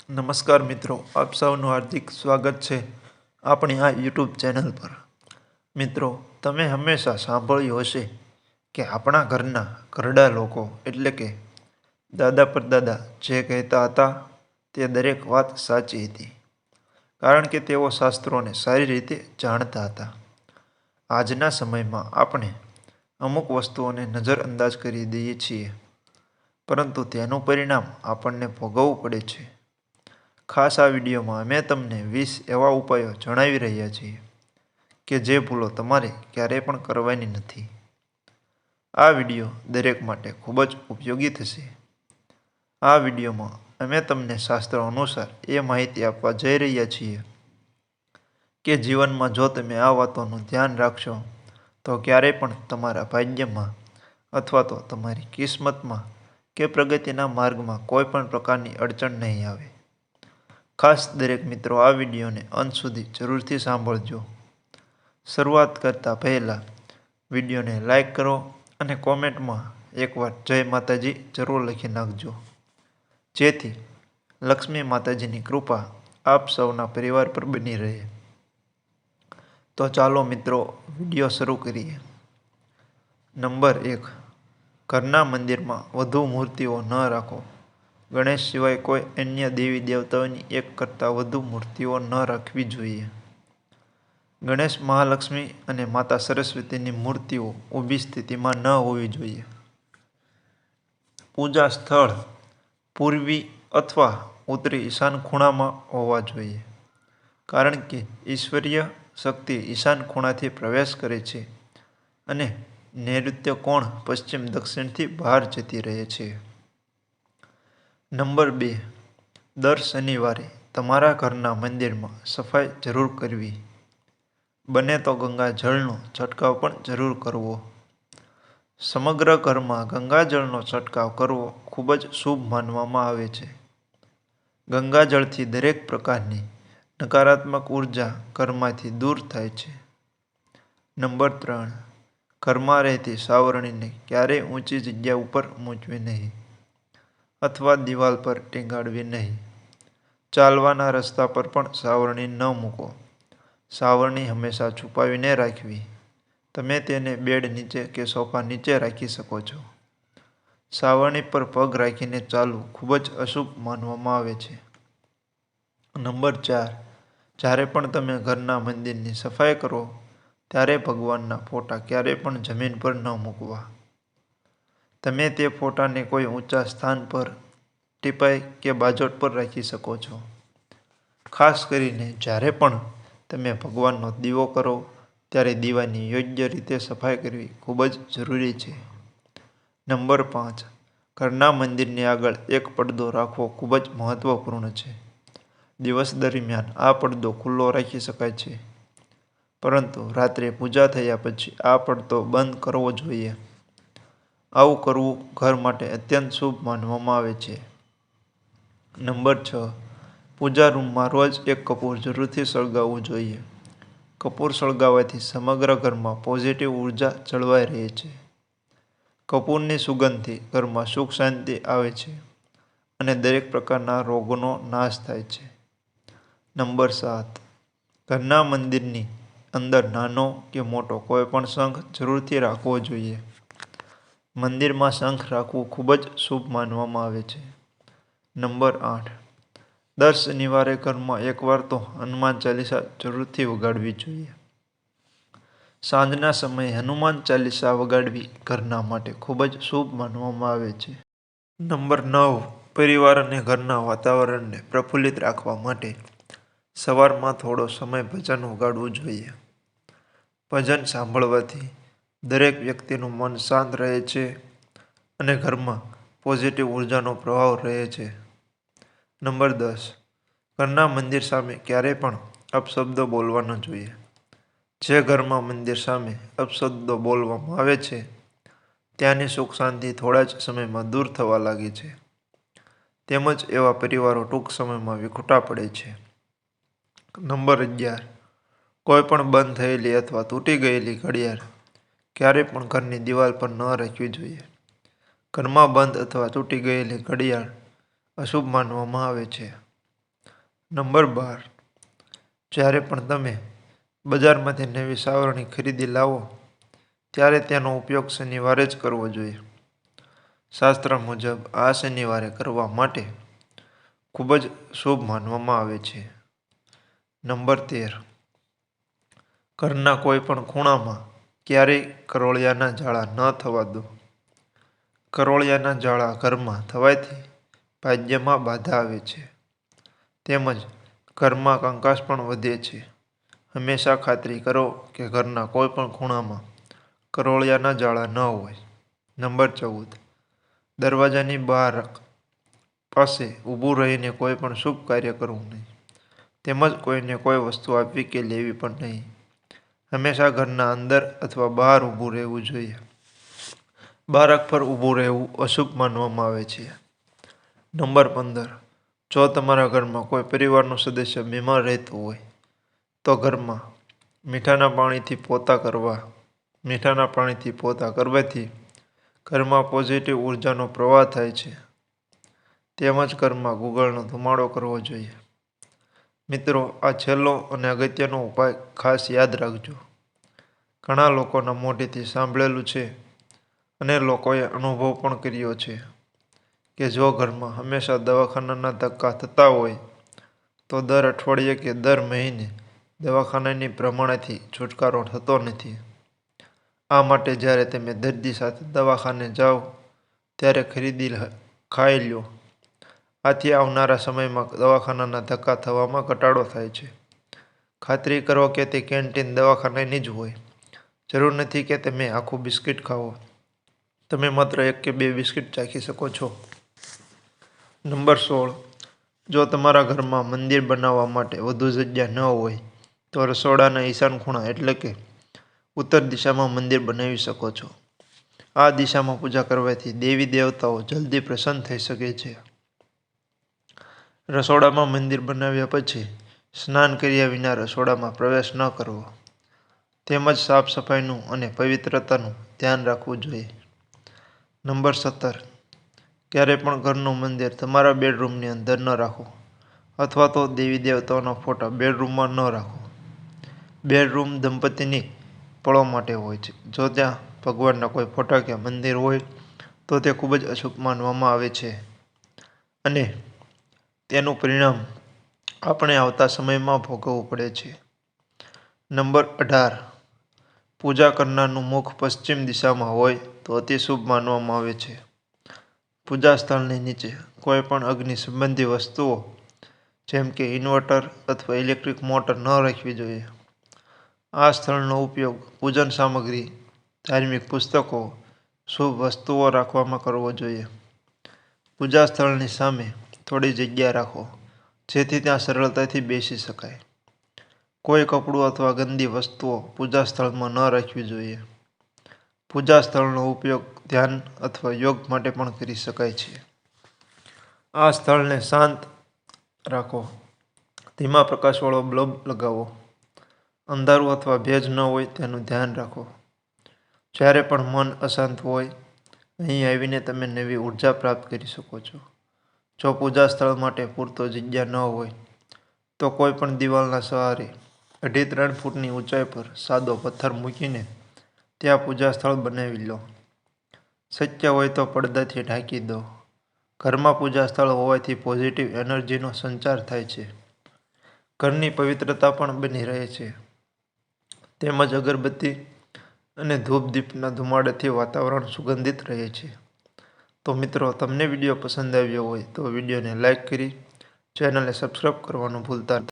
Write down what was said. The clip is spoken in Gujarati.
નમસ્કાર મિત્રો, આપ સૌનું હાર્દિક સ્વાગત છે આપણી આ યુટ્યુબ ચેનલ પર। મિત્રો, તમે હંમેશા સાંભળ્યું હશે કે આપણા ઘરના ઘરડા લોકો એટલે કે દાદા પરદાદા જે કહેતા હતા તે દરેક વાત સાચી હતી, કારણ કે તેઓ શાસ્ત્રોને સારી રીતે જાણતા હતા। આજના સમયમાં આપણે અમુક વસ્તુઓને નજરઅંદાજ કરી દઈએ છીએ, પરંતુ તેનું પરિણામ આપણને ભોગવવું પડે છે। ખાસ આ વિડીયોમાં અમે તમને 20 એવા ઉપાયો જણાવી રહ્યા છીએ કે જે ભૂલો તમારે ક્યારેય પણ કરવાની નથી। આ વિડીયો દરેક માટે ખૂબ જ ઉપયોગી થશે। આ વિડીયોમાં અમે તમને શાસ્ત્રો અનુસાર એ માહિતી આપવા જઈ રહ્યા છીએ કે જીવનમાં જો તમે આ વાતોનું ધ્યાન રાખશો તો ક્યારેય પણ તમારા ભાગ્યમાં અથવા તો તમારી કિસ્મતમાં કે પ્રગતિના માર્ગમાં કોઈ પણ પ્રકારની અડચણ નહીં આવે। ખાસ દરેક મિત્રો આ વિડીયોને અંત સુધી જરૂરથી સાંભળજો। શરૂઆત કરતાં પહેલાં વિડીયોને લાઈક કરો અને કોમેન્ટમાં એકવાર જય માતાજી જરૂર લખી નાખજો, જેથી લક્ષ્મી માતાજીની કૃપા આપ સૌના પરિવાર પર બની રહે। તો ચાલો મિત્રો, વિડીયો શરૂ કરીએ। નંબર 1, ઘરના મંદિરમાં વધુ મૂર્તિઓ ન રાખો। ગણેશ સિવાય કોઈ અન્ય દેવી દેવતાઓની એક કરતાં વધુ મૂર્તિઓ ન રાખવી જોઈએ। ગણેશ, મહાલક્ષ્મી અને માતા સરસ્વતીની મૂર્તિઓ ઊભી સ્થિતિમાં ન હોવી જોઈએ। પૂજા સ્થળ પૂર્વી અથવા ઉત્તરી ઈશાન ખૂણામાં હોવા જોઈએ, કારણ કે ઈશ્વરીય શક્તિ ઈશાન ખૂણાથી પ્રવેશ કરે છે અને નૈઋત્ય કોણ પશ્ચિમ દક્ષિણથી બહાર જતી રહે છે। નંબર 2, દર શનિવારે તમારા ઘરના મંદિરમાં સફાઈ જરૂર કરવી। બને તો ગંગા જળનો છંટકાવ પણ જરૂર કરવો। સમગ્ર ઘરમાં ગંગાજળનો છંટકાવ કરવો ખૂબ જ શુભ માનવામાં આવે છે। ગંગાજળથી દરેક પ્રકારની નકારાત્મક ઉર્જા ઘરમાંથી દૂર થાય છે। નંબર 3, ઘરમાં રહેતી સાવરણીને ક્યારેય ઊંચી જગ્યા ઉપર મૂકવી નહીં અથવા દિવાલ પર ટીંગાડવી નહીં। ચાલવાના રસ્તા પર પણ સાવરણી ન મૂકો। સાવરણી હંમેશા છુપાવીને રાખવી। તમે તેને બેડ નીચે કે સોફા નીચે રાખી શકો છો। સાવરણી પર પગ રાખીને ચાલવું ખૂબ જ અશુભ માનવામાં આવે છે। નંબર 4, જ્યારે પણ તમે ઘરના મંદિરની સફાઈ કરો ત્યારે ભગવાનના ફોટા ક્યારેય પણ જમીન પર ન મૂકવા। તમે તે ફોટાને કોઈ ઊંચા સ્થાન પર, ટીપાઈ કે બાજોટ પર રાખી શકો છો। ખાસ કરીને જ્યારે પણ તમે ભગવાનનો દીવો કરો ત્યારે દીવાની યોગ્ય રીતે સફાઈ કરવી ખૂબ જ જરૂરી છે। નંબર 5, ઘરના મંદિરની આગળ એક પડદો રાખવો ખૂબ જ મહત્વપૂર્ણ છે। દિવસ દરમિયાન આ પડદો ખુલ્લો રાખી શકાય છે, પરંતુ રાત્રે પૂજા થયા પછી આ પડદો બંધ કરવો જોઈએ। આવું કરવું ઘર માટે અત્યંત શુભ માનવામાં આવે છે। નંબર 6, પૂજા રૂમમાં રોજ એક કપૂર જરૂરથી સળગાવવું જોઈએ। કપૂર સળગાવવાથી સમગ્ર ઘરમાં પોઝિટિવ ઉર્જા જળવાઈ રહે છે। કપૂરની સુગંધથી ઘરમાં સુખ શાંતિ આવે છે અને દરેક પ્રકારના રોગોનો નાશ થાય છે। નંબર 7, ઘરના મંદિરની અંદર નાનો કે મોટો કોઈ પણ શંખ જરૂરથી રાખવો જોઈએ। મંદિરમાં શંખ રાખવું ખૂબ જ શુભ માનવામાં આવે છે। નંબર 8, દર શનિવારે ઘરમાં એકવાર તો હનુમાન ચાલીસા જરૂરથી વગાડવી જોઈએ। સાંજના સમયે હનુમાન ચાલીસા વગાડવી ઘરના માટે ખૂબ જ શુભ માનવામાં આવે છે। નંબર 9, પરિવાર અને ઘરના વાતાવરણને પ્રફુલ્લિત રાખવા માટે સવારમાં થોડો સમય ભજન વગાડવું જોઈએ। ભજન સાંભળવાથી દરેક વ્યક્તિનું મન શાંત રહે છે અને ઘરમાં પોઝિટિવ ઉર્જાનો પ્રવાહ રહે છે। નંબર 10, ઘરના મંદિર સામે ક્યારેય પણ અપશબ્દો બોલવા ન જોઈએ। જે ઘરમાં મંદિર સામે અપશબ્દો બોલવામાં આવે છે ત્યાંની સુખ શાંતિ થોડા જ સમયમાં દૂર થવા લાગે છે, તેમજ એવા પરિવારો ટૂંક સમયમાં વિખૂટા પડે છે। નંબર 11, કોઈ પણ બંધ થયેલી અથવા તૂટી ગયેલી ઘડિયાળ ક્યારેય પણ ઘરની દિવાલ પર ન રાખવી જોઈએ। ઘરમાં બંધ અથવા તૂટી ગયેલી ઘડિયાળ અશુભ માનવામાં આવે છે। નંબર 12. જ્યારે પણ તમે બજારમાંથી નવી સાવરણી ખરીદી લાવો ત્યારે તેનો ઉપયોગ શનિવારે જ કરવો જોઈએ. શાસ્ત્ર મુજબ આ શનિવારે કરવા માટે ખૂબ જ શુભ માનવામાં આવે છે. નંબર 13. ઘરના કોઈ પણ ખૂણામાં ક્યારેય કરોળિયાના જાળા ન થવા દો. કરોળિયાના જાળા ઘરમાં થવાથી ભાગ્યમાં બાધા આવે છે તેમજ ઘરમાં કંકાસ પણ વધે છે. હંમેશા ખાતરી કરો કે ઘરના કોઈ પણ ખૂણામાં કરોળિયાના જાળા ન હોય. નંબર 14. દરવાજાની બહાર પાસે ઊભું રહીને કોઈ પણ શુભ કાર્ય કરવું નહીં તેમજ કોઈને કોઈ વસ્તુ આપવી કે લેવી પણ નહીં. હંમેશા ઘરના અંદર અથવા બહાર ઊભું રહેવું જોઈએ. બારક પર ઊભું રહેવું અશુભ માનવામાં આવે છે. નંબર 15. જો તમારા ઘરમાં કોઈ પરિવારનું સદસ્ય બીમાર રહેતું હોય તો ઘરમાં મીઠાના પાણીથી પોતા કરવાથી ઘરમાં પોઝિટિવ ઉર્જાનો પ્રવાહ થાય છે. તેમજ ઘરમાં ગુગળનો ધુમાડો કરવો જોઈએ. મિત્રો, આ છેલ્લો અને અગત્યનો ઉપાય ખાસ યાદ રાખજો. ઘણા લોકોના મોઢેથી સાંભળેલું છે અને લોકોએ અનુભવ પણ કર્યો છે કે જો ઘરમાં હંમેશા દવાખાનાના ધક્કા થતા હોય તો દર અઠવાડિયે કે દર મહિને દવાખાનાની ભ્રમણાથી છુટકારો થતો નથી. આ માટે જ્યારે તમે દર્દી સાથે દવાખાને જાઓ ત્યારે ખરીદી ખાઈ લો. આથી આવનારા સમયમાં દવાખાનાના ધક્કા થવામાં ઘટાડો થાય છે. ખાતરી કરો કે તે કેન્ટીન દવાખાનાની જ હોય. જરૂર નથી કે તમે આખું બિસ્કિટ ખાઓ. તમે માત્ર 1 કે 2 બિસ્કિટ ચાખી શકો છો. નંબર 16. જો તમારા ઘરમાં મંદિર બનાવવા માટે વધુ જગ્યા ન હોય તો રસોડાના ઈશાન ખૂણા એટલે કે ઉત્તર દિશામાં મંદિર બનાવી શકો છો. આ દિશામાં પૂજા કરવાથી દેવી દેવતાઓ જલ્દી પ્રસન્ન થઈ શકે છે. રસોડામાં મંદિર બનાવ્યા પછી સ્નાન કર્યા વિના રસોડામાં પ્રવેશ ન કરવો. તેમજ સાફ સફાઈનું અને પવિત્રતાનું ધ્યાન રાખવું જોઈએ. નંબર 17. ક્યારે પણ ઘરનું મંદિર તમારા બેડરૂમની અંદર ન રાખો અથવા તો દેવી દેવતાઓના ફોટા બેડરૂમમાં ન રાખો. બેડરૂમ દંપતીની પળો માટે હોય છે. જો ત્યાં ભગવાનના કોઈ ફોટા કે મંદિર હોય તો તે ખૂબ જ અશુભ માનવામાં આવે છે અને તેનું પરિણામ આપણે આવતા સમયમાં ભોગવવું પડે છે. નંબર 18. પૂજા કરનારનું મુખ પશ્ચિમ દિશામાં હોય તો અતિ શુભ માનવામાં આવે છે. પૂજા સ્થળની નીચે કોઈ પણ અગ્નિ સંબંધી વસ્તુઓ જેમ કે ઇન્વર્ટર અથવા ઇલેક્ટ્રિક મોટર ન રાખવી જોઈએ. આ સ્થળનો ઉપયોગ પૂજન સામગ્રી, ધાર્મિક પુસ્તકો, શુભ વસ્તુઓ રાખવામાં કરવો જોઈએ. પૂજા સ્થળની સામે થોડી જગ્યા રાખો જેથી ત્યાં સરળતાથી બેસી શકાય. કોઈ કપડું અથવા ગંદી વસ્તુઓ પૂજા સ્થળમાં ન રાખવી જોઈએ. પૂજા સ્થળનો ઉપયોગ ધ્યાન અથવા યોગ માટે પણ કરી શકાય છે. આ સ્થળને શાંત રાખો. ધીમા પ્રકાશવાળો બલ્બ લગાવો. અંધારું અથવા ભેજ ન હોય તેનું ધ્યાન રાખો. જ્યારે પણ મન અશાંત હોય અહીં આવીને તમે નવી ઉર્જા પ્રાપ્ત કરી શકો છો. જો પૂજા સ્થળ માટે પૂરતો જગ્યા ન હોય તો કોઈ પણ દિવાલના સહારે 2.5-3 ફૂટની ઊંચાઈ પર સાદો પથ્થર મૂકીને ત્યાં પૂજા સ્થળ બનાવી લો. શક્ય હોય તો પડદાથી ઢાંકી દો. ઘરમાં પૂજા સ્થળ હોવાથી પોઝિટિવ એનર્જીનો સંચાર થાય છે. ઘરની પવિત્રતા પણ બની રહે છે. તેમજ અગરબત્તી અને ધૂપ દીપના ધુમાડાથી વાતાવરણ સુગંધિત રહે છે. તો મિત્રો, તમને વિડીયો પસંદ આવ્યો હોય તો વિડીયોને લાઇક કરી ચેનલને સબસ્ક્રાઈબ કરવાનું ભૂલતા નહીં.